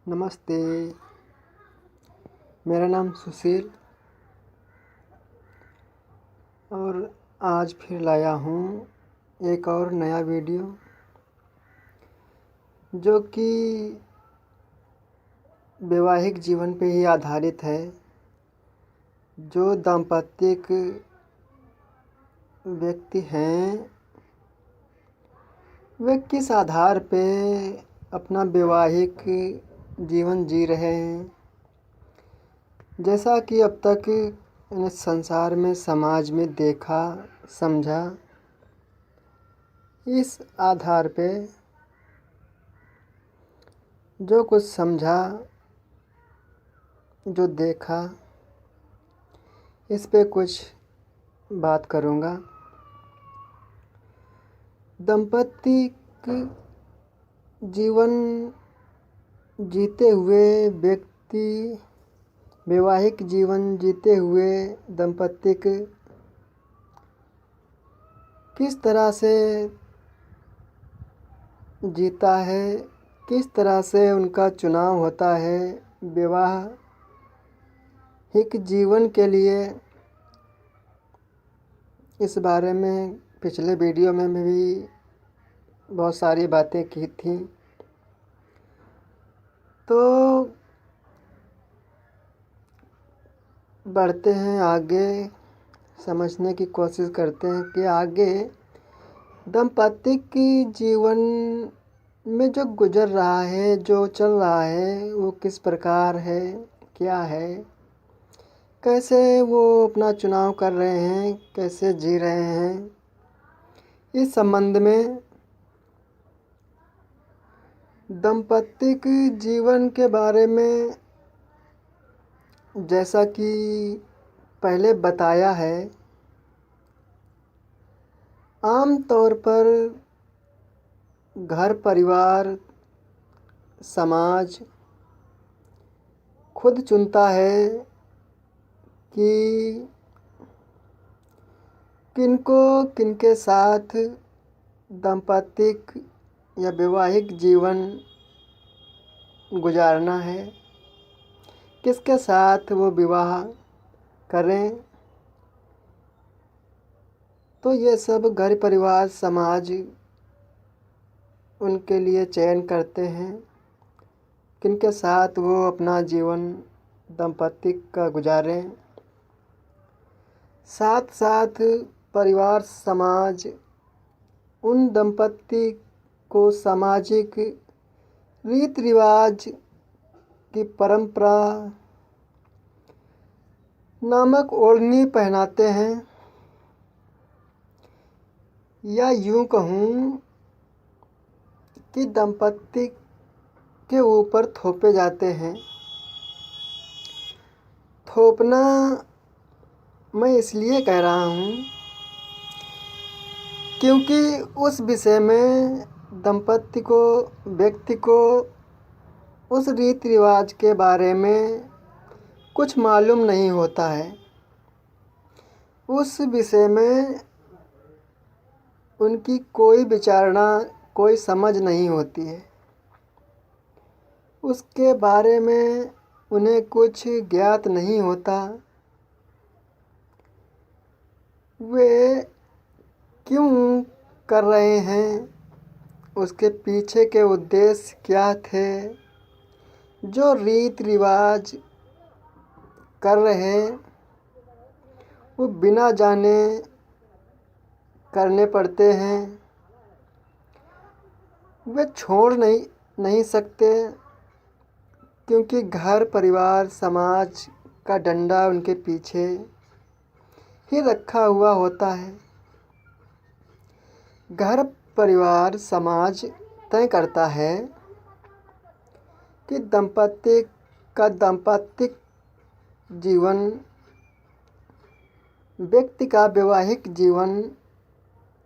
नमस्ते। मेरा नाम सुशील और आज फिर लाया हूँ एक और नया वीडियो जो कि वैवाहिक जीवन पे ही आधारित है। जो दाम्पत्यिक व्यक्ति हैं वे किस आधार पे अपना वैवाहिक जीवन जी रहे हैं। जैसा कि अब तक संसार में समाज में देखा समझा, इस आधार पे जो कुछ समझा जो देखा इस पे कुछ बात करूँगा। दाम्पत्यिक जीवन जीते हुए व्यक्ति, वैवाहिक जीवन जीते हुए दाम्पत्यिक किस तरह से जीता है, किस तरह से उनका चुनाव होता है वैवाहिक जीवन के लिए, इस बारे में पिछले वीडियो में भी बहुत सारी बातें की थी। तो बढ़ते हैं आगे, समझने की कोशिश करते हैं कि आगे दाम्पत्यिक जीवन में जो गुजर रहा है, जो चल रहा है, वो किस प्रकार है, क्या है, कैसे वो अपना चुनाव कर रहे हैं, कैसे जी रहे हैं। इस संबंध में दाम्पत्यिक जीवन के बारे में जैसा कि पहले बताया है, आम तौर पर घर परिवार समाज खुद चुनता है कि किनको किनके साथ दाम्पत्यिक या वैवाहिक जीवन गुजारना है, किसके साथ वो विवाह करें। तो ये सब घर परिवार समाज उनके लिए चयन करते हैं किनके साथ वो अपना जीवन दाम्पत्यिक का गुजारें। साथ साथ परिवार समाज उन दंपति को सामाजिक रीति रिवाज की परंपरा नामक ओढ़नी पहनाते हैं, या यूं कहूँ कि दंपति के ऊपर थोपे जाते हैं। थोपना मैं इसलिए कह रहा हूँ क्योंकि उस विषय में दंपति को, व्यक्ति को उस रीति रिवाज के बारे में कुछ मालूम नहीं होता है। उस विषय में उनकी कोई विचारणा, कोई समझ नहीं होती है। उसके बारे में उन्हें कुछ ज्ञात नहीं होता। वे क्यों कर रहे हैं, उसके पीछे के उद्देश्य क्या थे, जो रीति रिवाज कर रहे हैं वो बिना जाने करने पड़ते हैं। वे छोड़ नहीं सकते क्योंकि घर परिवार समाज का डंडा उनके पीछे ही रखा हुआ होता है। घर परिवार समाज तय करता है कि दाम्पत्यिक जीवन, व्यक्ति का वैवाहिक जीवन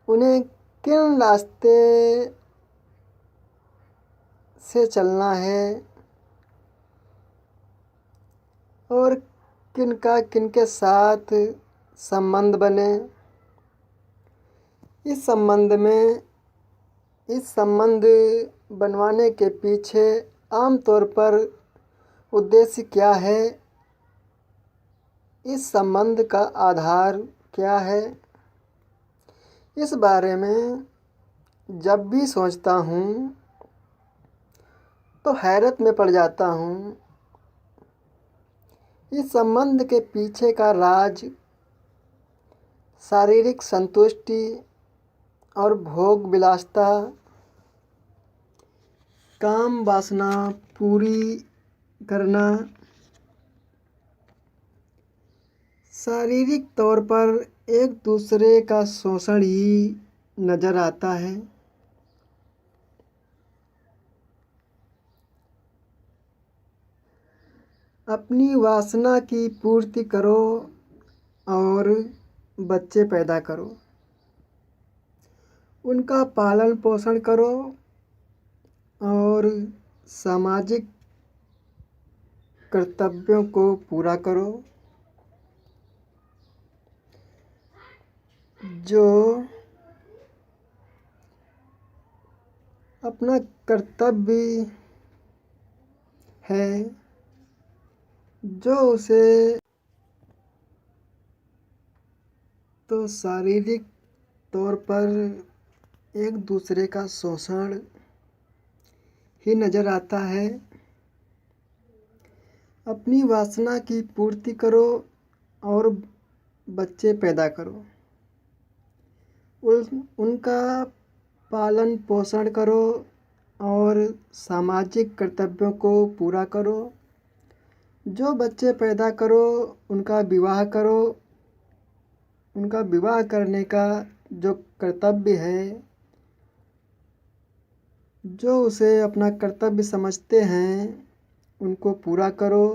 उन्हें किन रास्ते से चलना है और किनके साथ संबंध बने। इस संबंध बनवाने के पीछे आमतौर पर उद्देश्य क्या है, इस संबंध का आधार क्या है, इस बारे में जब भी सोचता हूँ तो हैरत में पड़ जाता हूँ। इस संबंध के पीछे का राज शारीरिक संतुष्टि और भोग विलासता, काम वासना पूरी करना, शारीरिक तौर पर एक दूसरे का शोषण ही नज़र आता है। अपनी वासना की पूर्ति करो और बच्चे पैदा करो, उनका पालन पोषण करो और सामाजिक कर्तव्यों को पूरा करो। जो अपना कर्तव्य है, जो उसे तो शारीरिक तौर पर एक दूसरे का शोषण ही नज़र आता है। अपनी वासना की पूर्ति करो और बच्चे पैदा करो, उनका पालन पोषण करो और सामाजिक कर्तव्यों को पूरा करो। जो बच्चे पैदा करो उनका विवाह करो, उनका विवाह करने का जो कर्तव्य है, जो उसे अपना कर्तव्य समझते हैं, उनको पूरा करो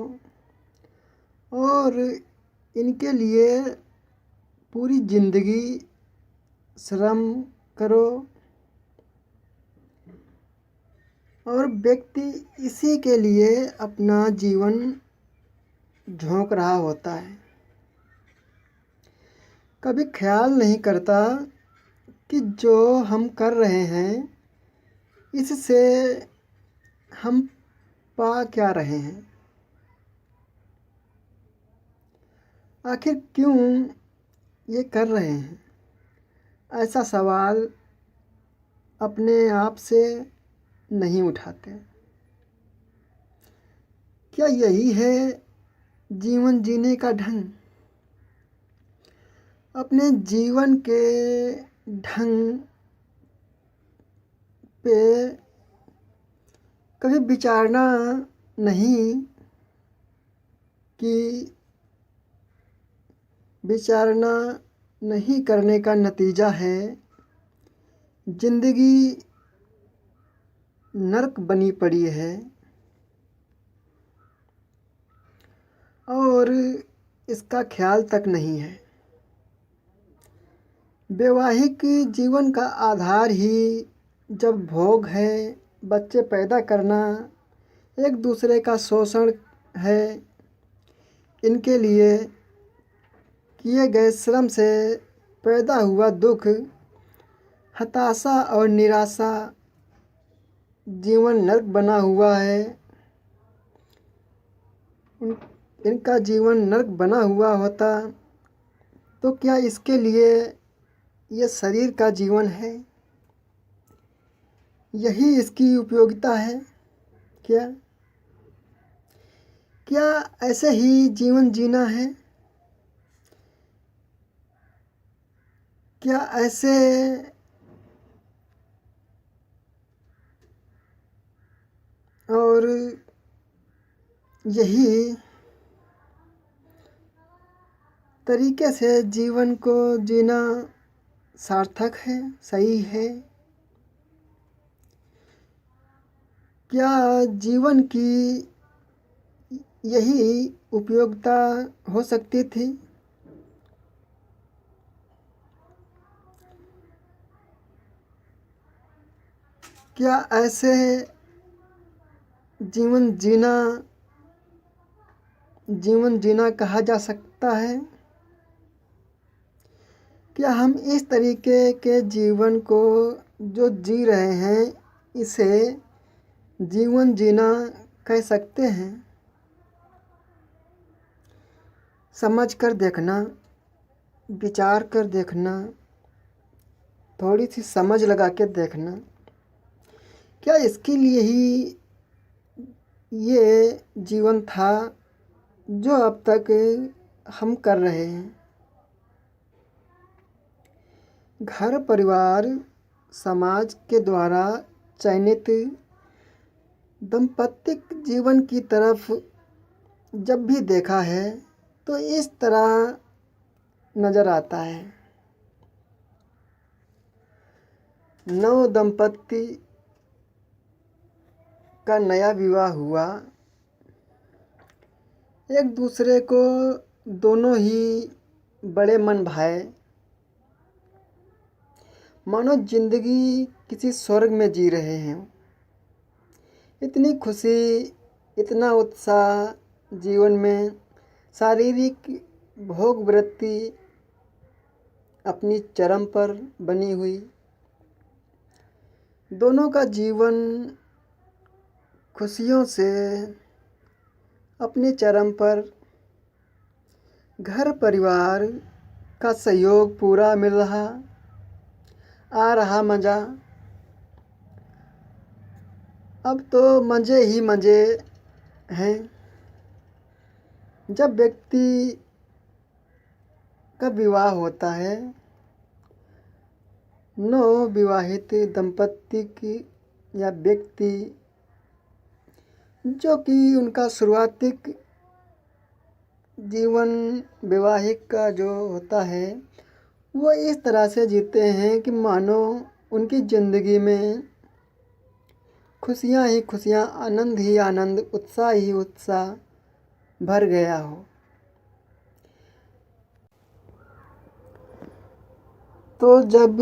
और इनके लिए पूरी ज़िंदगी श्रम करो। और व्यक्ति इसी के लिए अपना जीवन झोंक रहा होता है, कभी ख्याल नहीं करता कि जो हम कर रहे हैं इससे हम पा क्या रहे हैं, आखिर क्यों ये कर रहे हैं। ऐसा सवाल अपने आप से नहीं उठाते। क्या यही है जीवन जीने का ढंग? अपने जीवन के ढंग पे कभी विचारना नहीं कि विचारना नहीं करने का नतीजा है जिंदगी नर्क बनी पड़ी है और इसका ख्याल तक नहीं है। वैवाहिक जीवन का आधार ही जब भोग है, बच्चे पैदा करना, एक दूसरे का शोषण है, इनके लिए किए गए श्रम से पैदा हुआ दुख, हताशा और निराशा, जीवन नर्क बना हुआ है। इनका जीवन नर्क बना हुआ होता तो क्या इसके लिए ये शरीर का जीवन है? यही इसकी उपयोगिता है क्या? क्या ऐसे ही जीवन जीना है? क्या ऐसे और यही तरीके से जीवन को जीना सार्थक है, सही है? क्या जीवन की यही उपयोगिता हो सकती थी? क्या ऐसे जीवन जीना कहा जा सकता है? क्या हम इस तरीके के जीवन को जो जी रहे हैं इसे जीवन जीना कह सकते हैं। समझ कर देखना, विचार कर देखना, थोड़ी सी समझ लगा के देखना, क्या इसके लिए ही ये जीवन था जो अब तक हम कर रहे हैं। घर परिवार समाज के द्वारा चयनित दाम्पत्य जीवन की तरफ जब भी देखा है तो इस तरह नज़र आता है। नव दंपत्ति का नया विवाह हुआ, एक दूसरे को दोनों ही बड़े मन भाए, मानो जिंदगी किसी स्वर्ग में जी रहे हैं। इतनी खुशी, इतना उत्साह जीवन में, शारीरिक भोग वृत्ति अपनी चरम पर बनी हुई। दोनों का जीवन खुशियों से अपने चरम पर, घर परिवार का सहयोग पूरा मिल रहा, आ रहा मज़ा। अब तो मज़े ही मज़े हैं। जब व्यक्ति का विवाह होता है, नव विवाहित दंपत्ति की या व्यक्ति जो कि उनका शुरुआती जीवन वैवाहिक का जो होता है वो इस तरह से जीते हैं कि मानो उनकी ज़िंदगी में खुशियाँ ही खुशियाँ, आनंद ही आनंद, उत्साह ही उत्साह भर गया हो। तो जब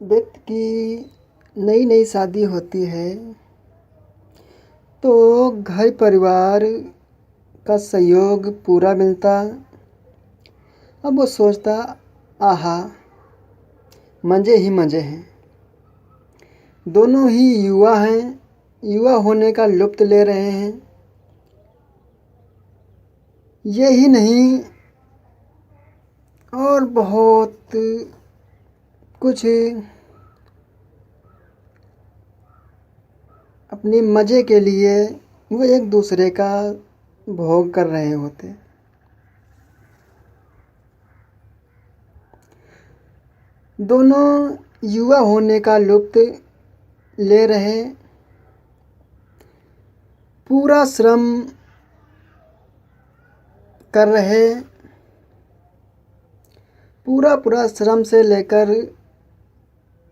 व्यक्ति की नई नई शादी होती है तो घर परिवार का सहयोग पूरा मिलता। अब वो सोचता, आहा, मज़े ही मज़े हैं। दोनों ही युवा हैं, युवा होने का लुत्फ़ ले रहे हैं। यही नहीं और बहुत कुछ अपनी मज़े के लिए वो एक दूसरे का भोग कर रहे होते। दोनों युवा होने का लुत्फ़ ले रहे, पूरा श्रम कर रहे, पूरा श्रम से लेकर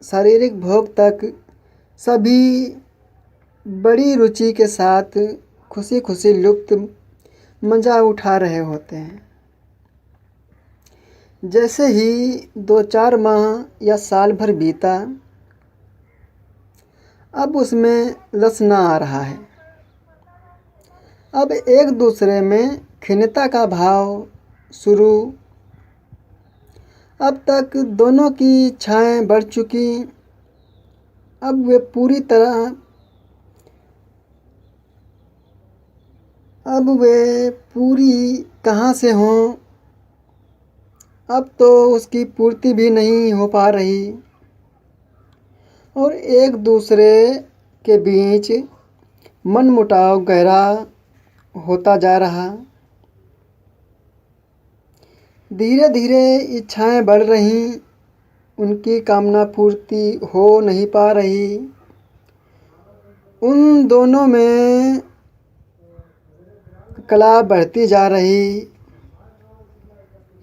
शारीरिक भोग तक सभी बड़ी रुचि के साथ खुशी खुशी लुत्फ़ मज़ा उठा रहे होते हैं। जैसे ही 2-4 माह या साल भर बीता, अब उसमें रस ना आ रहा है। अब एक दूसरे में खिन्नता का भाव शुरू। अब तक दोनों की इच्छाएं बढ़ चुकी, अब वे पूरी तरह, अब वे पूरी कहाँ से हों, अब तो उसकी पूर्ति भी नहीं हो पा रही और एक दूसरे के बीच मनमुटाव गहरा होता जा रहा। धीरे धीरे इच्छाएं बढ़ रही, उनकी कामना पूर्ति हो नहीं पा रही। उन दोनों में कलह बढ़ती जा रही।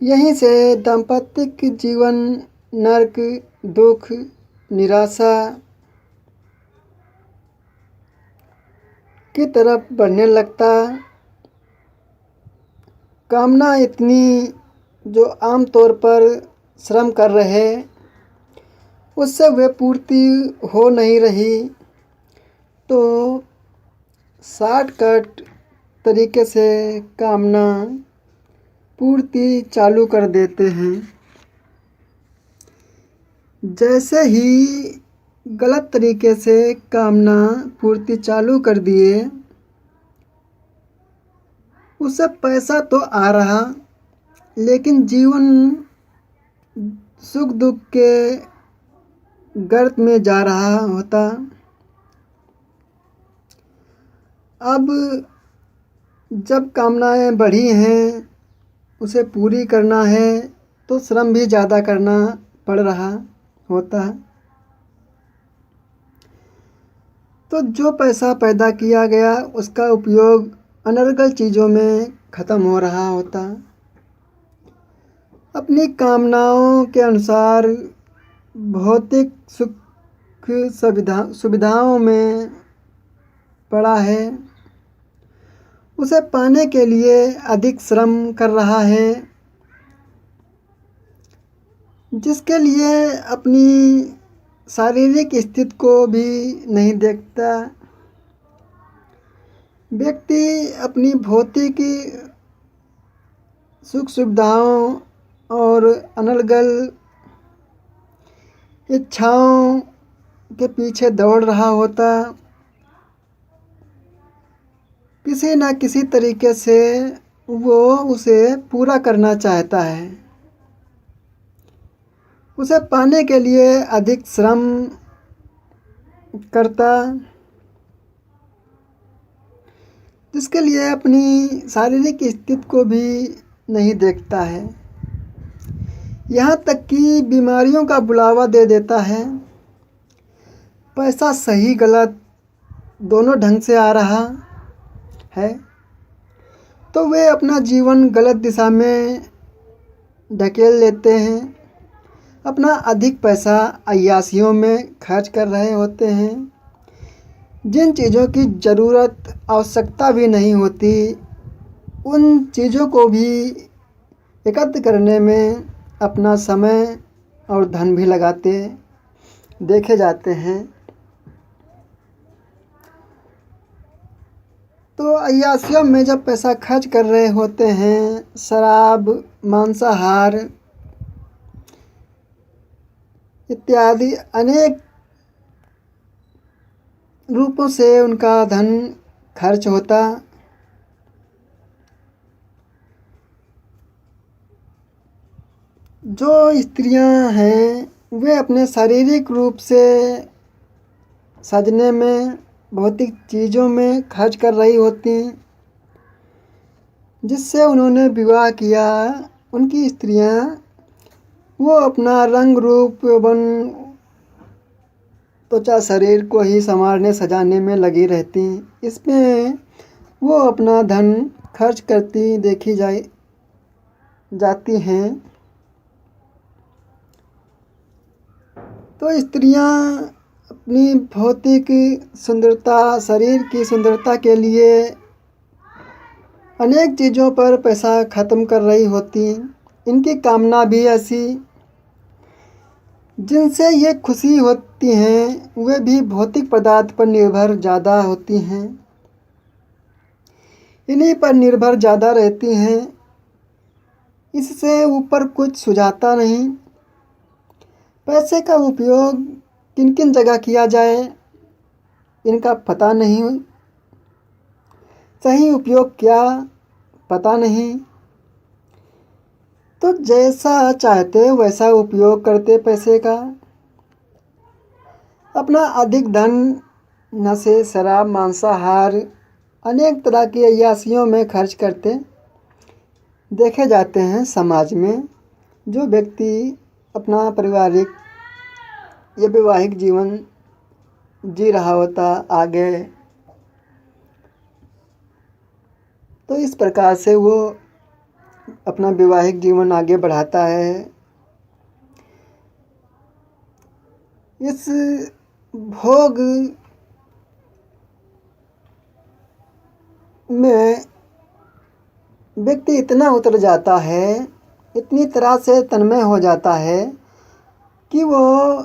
यहीं से दाम्पत्य जीवन नर्क, दुख, निराशा की तरफ बढ़ने लगता। कामना इतनी जो आम तौर पर श्रम कर रहे, उससे वे पूर्ति हो नहीं रही, तो शॉर्टकट तरीके से कामना पूर्ति चालू कर देते हैं। जैसे ही गलत तरीके से कामना पूर्ति चालू कर दिए, उससे पैसा तो आ रहा लेकिन जीवन सुख दुख के गर्त में जा रहा होता। अब जब कामनाएं बढ़ी हैं, उसे पूरी करना है तो श्रम भी ज़्यादा करना पड़ रहा होता। तो जो पैसा पैदा किया गया उसका उपयोग अनर्गल चीज़ों में ख़त्म हो रहा होता। अपनी कामनाओं के अनुसार भौतिक सुख सुविधाओं में पड़ा है, उसे पाने के लिए अधिक श्रम कर रहा है, जिसके लिए अपनी शारीरिक स्थिति को भी नहीं देखता। व्यक्ति अपनी भौतिक सुख सुविधाओं और अनर्गल इच्छाओं के पीछे दौड़ रहा होता। किसी न किसी तरीके से वो उसे पूरा करना चाहता है। उसे पाने के लिए अधिक श्रम करता, जिसके लिए अपनी शारीरिक स्थिति को भी नहीं देखता है। यहाँ तक कि बीमारियों का बुलावा दे देता है। पैसा सही गलत दोनों ढंग से आ रहा है तो वे अपना जीवन गलत दिशा में ढकेल लेते हैं। अपना अधिक पैसा अय्यासियों में खर्च कर रहे होते हैं। जिन चीज़ों की ज़रूरत आवश्यकता भी नहीं होती, उन चीज़ों को भी एकत्र करने में अपना समय और धन भी लगाते देखे जाते हैं। तो अय्यासियों में जब पैसा खर्च कर रहे होते हैं, शराब, मांसाहार इत्यादि अनेक रूपों से उनका धन खर्च होता। जो स्त्रियां हैं वे अपने शारीरिक रूप से सजने में, भौतिक चीज़ों में खर्च कर रही होती, जिससे उन्होंने विवाह किया। उनकी स्त्रियां वो अपना रंग रूप एवं त्वचा शरीर को ही संवारने सजाने में लगी रहती। इसमें वो अपना धन खर्च करती देखी जाती हैं। तो स्त्रियां अपनी भौतिक सुंदरता, शरीर की सुंदरता के लिए अनेक चीज़ों पर पैसा ख़त्म कर रही होती। इनकी कामना भी ऐसी, जिनसे ये खुशी होती हैं वे भी भौतिक पदार्थ पर निर्भर ज़्यादा होती हैं। इन्हीं पर निर्भर ज़्यादा रहती हैं। इससे ऊपर कुछ सुझाता नहीं। पैसे का उपयोग किन किन जगह किया जाए इनका पता नहीं, सही उपयोग क्या पता नहीं। तो जैसा चाहते वैसा उपयोग करते पैसे का। अपना अधिक धन नशे, शराब, मांसाहार अनेक तरह की अय्यासियों में खर्च करते देखे जाते हैं समाज में। जो व्यक्ति अपना पारिवारिक या वैवाहिक जीवन जी रहा होता आगे, तो इस प्रकार से वो अपना वैवाहिक जीवन आगे बढ़ाता है। इस भोग में व्यक्ति इतना उतर जाता है, इतनी तरह से तन्मय हो जाता है कि वो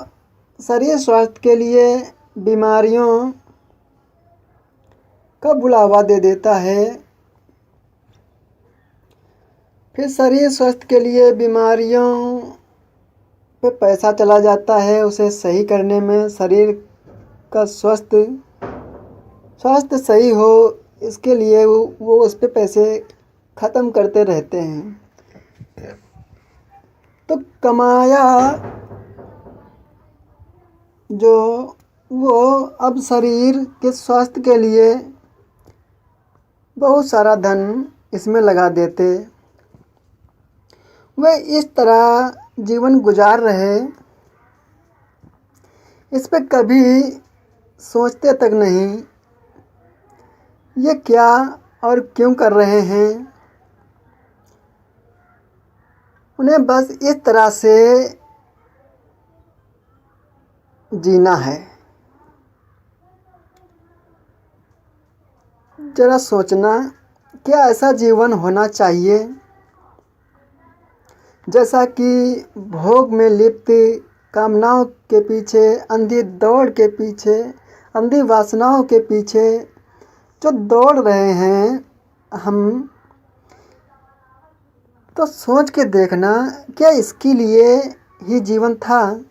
शरीर स्वास्थ्य के लिए बीमारियों का बुलावा दे देता है। फिर शरीर स्वास्थ्य के लिए बीमारियों पे पैसा चला जाता है उसे सही करने में, शरीर का स्वास्थ्य सही हो इसके लिए वो उस पे पैसे ख़त्म करते रहते हैं। तो कमाया जो वो अब शरीर के स्वास्थ्य के लिए बहुत सारा धन इसमें लगा देते, वे इस तरह जीवन गुजार रहे, इस पे कभी सोचते तक नहीं ये क्या और क्यों कर रहे हैं। उन्हें बस इस तरह से जीना है। जरा सोचना, क्या ऐसा जीवन होना चाहिए जैसा कि भोग में लिप्त कामनाओं के पीछे, अंधी दौड़ के पीछे, अंधी वासनाओं के पीछे जो दौड़ रहे हैं हम, तो सोच के देखना क्या इसके लिए ही जीवन था।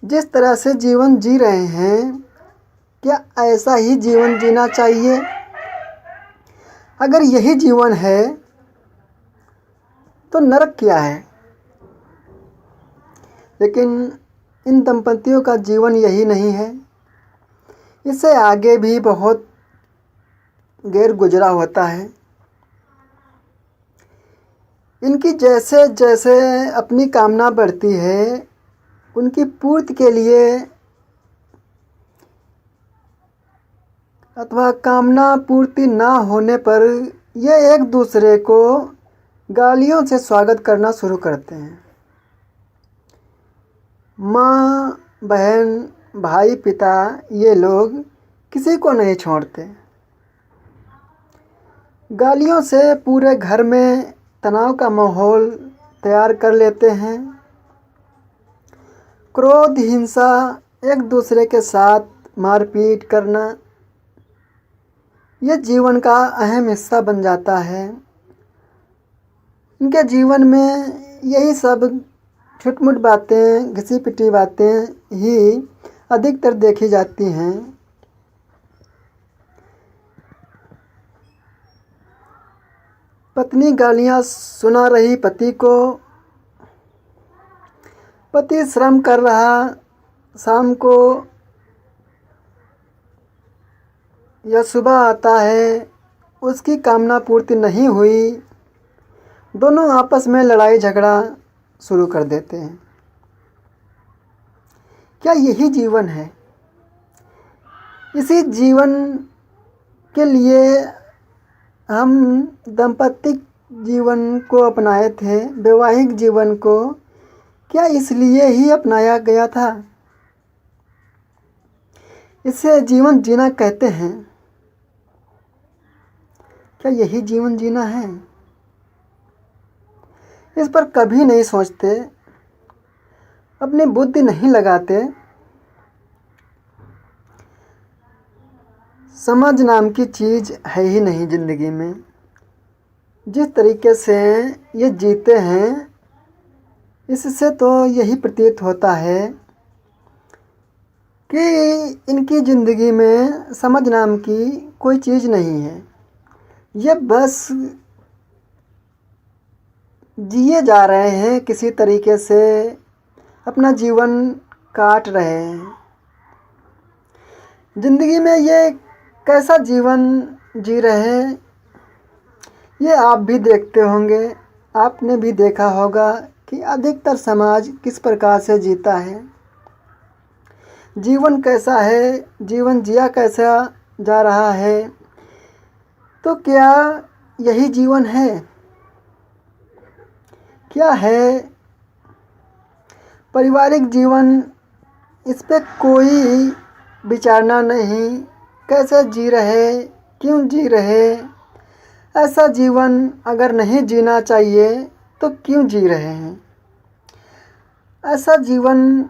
जिस तरह से जीवन जी रहे हैं क्या ऐसा ही जीवन जीना चाहिए? अगर यही जीवन है तो नरक क्या है? लेकिन इन दंपतियों का जीवन यही नहीं है, इससे आगे भी बहुत गैर गुजरा होता है। इनकी जैसे जैसे अपनी कामना बढ़ती है उनकी पूर्ति के लिए अथवा कामना पूर्ति ना होने पर ये एक दूसरे को गालियों से स्वागत करना शुरू करते हैं। माँ, बहन, भाई, पिता, ये लोग किसी को नहीं छोड़ते। गालियों से पूरे घर में तनाव का माहौल तैयार कर लेते हैं। क्रोध, हिंसा, एक दूसरे के साथ मारपीट करना यह जीवन का अहम हिस्सा बन जाता है। इनके जीवन में यही सब छुटमुट बातें, घिसी पिटी बातें ही अधिकतर देखी जाती हैं। पत्नी गालियाँ सुना रही पति को, पति श्रम कर रहा, शाम को या सुबह आता है, उसकी कामना पूर्ति नहीं हुई, दोनों आपस में लड़ाई झगड़ा शुरू कर देते हैं। क्या यही जीवन है? इसी जीवन के लिए हम दाम्पत्य जीवन को अपनाए थे, वैवाहिक जीवन को क्या इसलिए ही अपनाया गया था? इसे जीवन जीना कहते हैं। क्या यही जीवन जीना है? इस पर कभी नहीं सोचते, अपनी बुद्धि नहीं लगाते। समझ नाम की चीज़ है ही नहीं ज़िंदगी में। जिस तरीके से ये जीते हैं इससे तो यही प्रतीत होता है कि इनकी ज़िंदगी में समझ नाम की कोई चीज़ नहीं है। ये बस जिए जा रहे हैं, किसी तरीके से अपना जीवन काट रहे हैं। ज़िंदगी में ये कैसा जीवन जी रहे हैं ये आप भी देखते होंगे, आपने भी देखा होगा कि अधिकतर समाज किस प्रकार से जीता है, जीवन कैसा है, जीवन जिया कैसा जा रहा है। तो क्या यही जीवन है? क्या है पारिवारिक जीवन? इस पे कोई विचारना नहीं, कैसे जी रहे, क्यों जी रहे। ऐसा जीवन अगर नहीं जीना चाहिए तो क्यों जी रहे हैं? ऐसा जीवन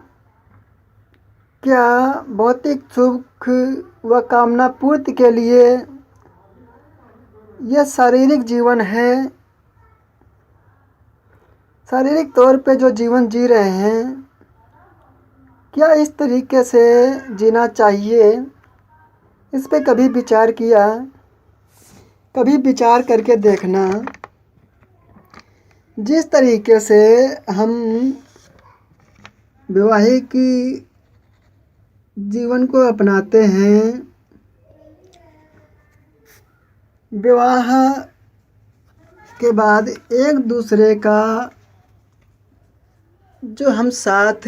क्या भौतिक सुख व कामना पूर्ति के लिए यह शारीरिक जीवन है? शारीरिक तौर पे जो जीवन जी रहे हैं, क्या इस तरीके से जीना चाहिए? इस पे कभी विचार किया? कभी विचार करके देखना, जिस तरीके से हम वैवाहिक जीवन को अपनाते हैं, विवाह के बाद एक दूसरे का जो हम साथ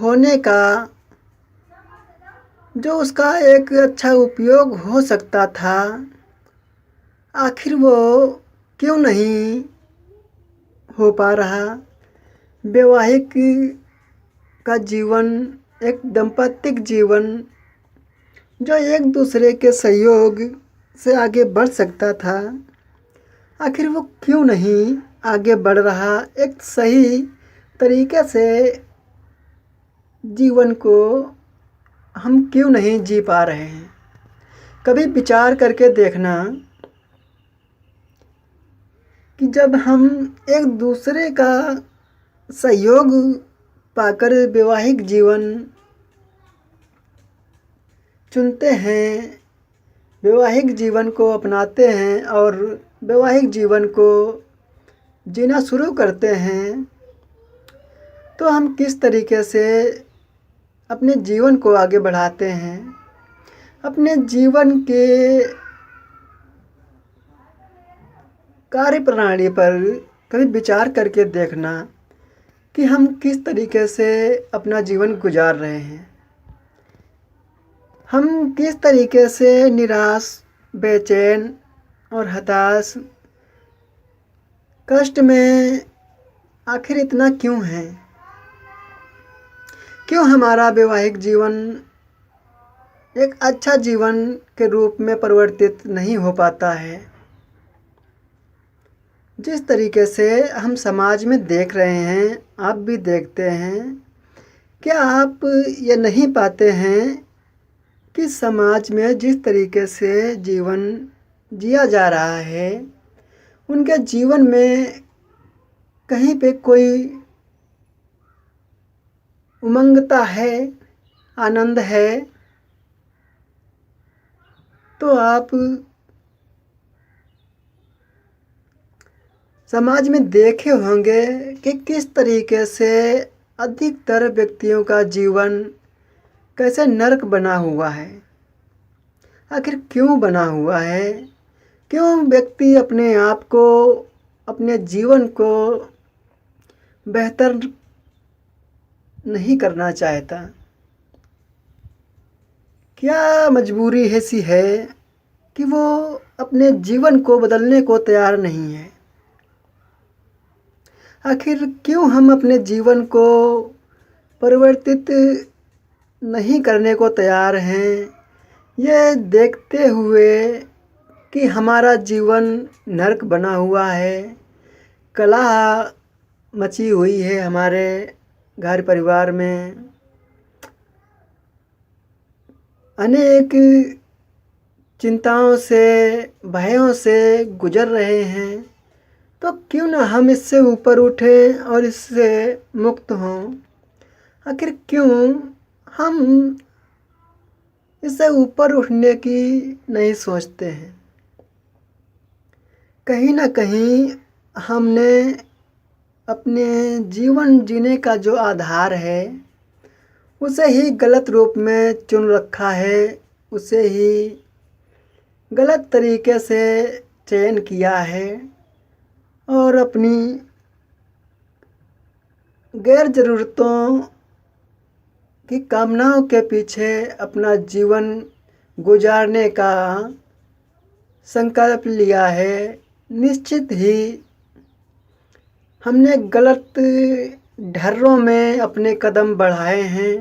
होने का जो उसका एक अच्छा उपयोग हो सकता था, आखिर वो क्यों नहीं हो पा रहा? वैवाहिक का जीवन, एक दाम्पत्य जीवन जो एक दूसरे के सहयोग से आगे बढ़ सकता था, आखिर वो क्यों नहीं आगे बढ़ रहा? एक सही तरीके से जीवन को हम क्यों नहीं जी पा रहे हैं? कभी विचार करके देखना कि जब हम एक दूसरे का सहयोग पाकर वैवाहिक जीवन चुनते हैं, वैवाहिक जीवन को अपनाते हैं और वैवाहिक जीवन को जीना शुरू करते हैं, तो हम किस तरीके से अपने जीवन को आगे बढ़ाते हैं। अपने जीवन के कार्य प्रणाली पर कभी विचार करके देखना कि हम किस तरीके से अपना जीवन गुजार रहे हैं। हम किस तरीके से निराश, बेचैन और हताश, कष्ट में आखिर इतना क्यों है? क्यों हमारा वैवाहिक जीवन एक अच्छा जीवन के रूप में परिवर्तित नहीं हो पाता है? जिस तरीके से हम समाज में देख रहे हैं, आप भी देखते हैं, क्या आप ये नहीं पाते हैं कि समाज में जिस तरीके से जीवन जिया जा रहा है, उनके जीवन में कहीं पे कोई उमंगता है, आनंद है? तो आप समाज में देखे होंगे कि किस तरीके से अधिकतर व्यक्तियों का जीवन कैसे नरक बना हुआ है। आखिर क्यों बना हुआ है? क्यों व्यक्ति अपने आप को, अपने जीवन को बेहतर नहीं करना चाहता? क्या मजबूरी ऐसी है कि वो अपने जीवन को बदलने को तैयार नहीं है? आखिर क्यों हम अपने जीवन को परिवर्तित नहीं करने को तैयार हैं, ये देखते हुए कि हमारा जीवन नरक बना हुआ है, कलह मची हुई है हमारे घर परिवार में, अनेक चिंताओं से, भयों से गुजर रहे हैं। तो क्यों ना हम इससे ऊपर उठें और इससे मुक्त हों? आखिर क्यों हम इससे ऊपर उठने की नहीं सोचते हैं? कहीं ना कहीं हमने अपने जीवन जीने का जो आधार है, उसे ही गलत रूप में चुन रखा है, उसे ही गलत तरीके से चयन किया है और अपनी गैर ज़रूरतों की कामनाओं के पीछे अपना जीवन गुजारने का संकल्प लिया है। निश्चित ही हमने गलत ढर्रों में अपने कदम बढ़ाए हैं,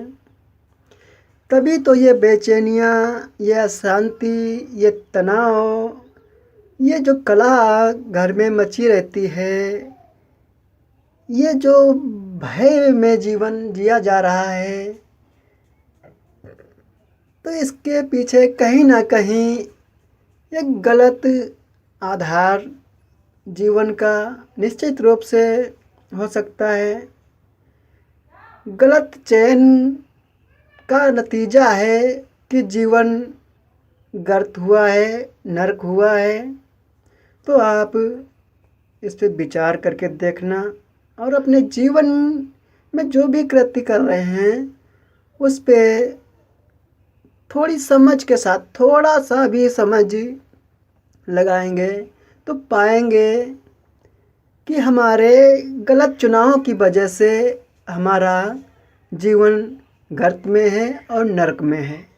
तभी तो ये बेचैनियाँ, ये अशांति, ये तनाव, ये जो कलह घर में मची रहती है, ये जो भय में जीवन जिया जा रहा है, तो इसके पीछे कहीं ना कहीं एक गलत आधार, जीवन का निश्चित रूप से हो सकता है। गलत चयन का नतीजा है कि जीवन गर्त हुआ है, नरक हुआ है। तो आप इस पे विचार करके देखना और अपने जीवन में जो भी कृत्य कर रहे हैं उस पे थोड़ी समझ के साथ, थोड़ा सा भी समझ लगाएंगे तो पाएंगे कि हमारे गलत चुनावों की वजह से हमारा जीवन गर्त में है और नरक में है।